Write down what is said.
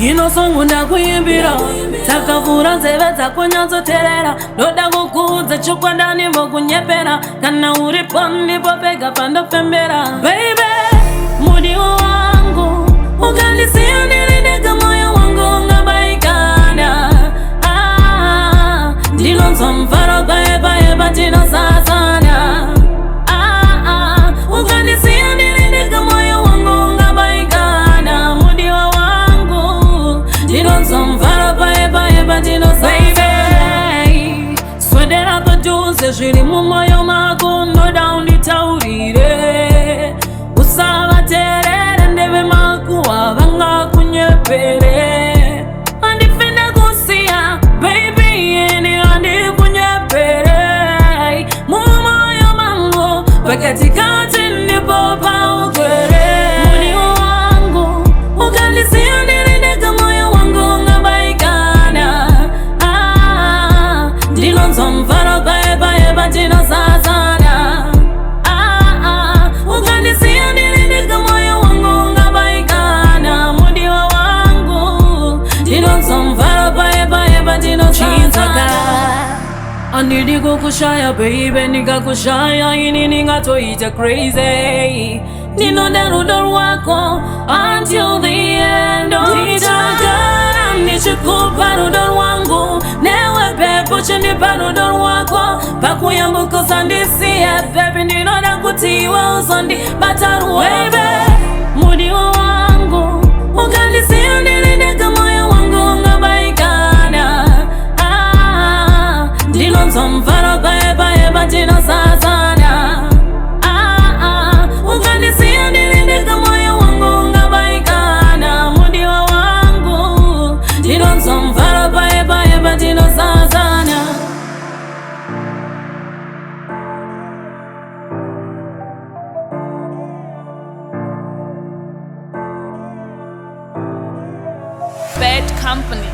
ino songo ndakuyimbira takavura nzeve dzako nyatsoterera ndoda kukudza chokwandani vokunyepera kana uripo ndipo pega pandofembera baby mudiwo wangu ukandisiya ndiri ndega moyo wangu ungabaikana ndinonzwa mfaro paye patinosasana ukandisiya ndiri ndega moyo wangu ungabaikana mudiwo wangu ndinonzwa mfaro paye patinosasana swedera padhuze zviri mumoyo mako ndoda unditaurire usavaterere ndeve makuwa vangakunyepere andifende kusiya baby eni andiri kunyepere mumoyo mangu pakatikati ndipo paukwere mudiwo wangu ukandisiya ndiri ndega moyo wangu ungabaikana ndinonzwa mfaro paye patinosasana ukandisiya ndiri ndega moyo wangu ungabaikana mudiwo wangu ndinonzwa mfaro paye patinosasana andidi kukushaya baby nikakushaya ini ningatoita crazy ndinoda rudo rwako until the end ndichagara ndichikupa rudo rwangu newe pepo chindipa rudo rwako pakuyambuka usandisiya baby ndinoda kuti iwe uzondibata ruwebe mudiwo wangu ukandisiya ndiri ndega moyo wangu ungabaikana ndinonzwa mfaro paye patinosasana ukandisiya ndiri ndega moyo wangu ungabaikana mudiwo wangu ndinonzwa mfaro paye patinosasana Bad Company.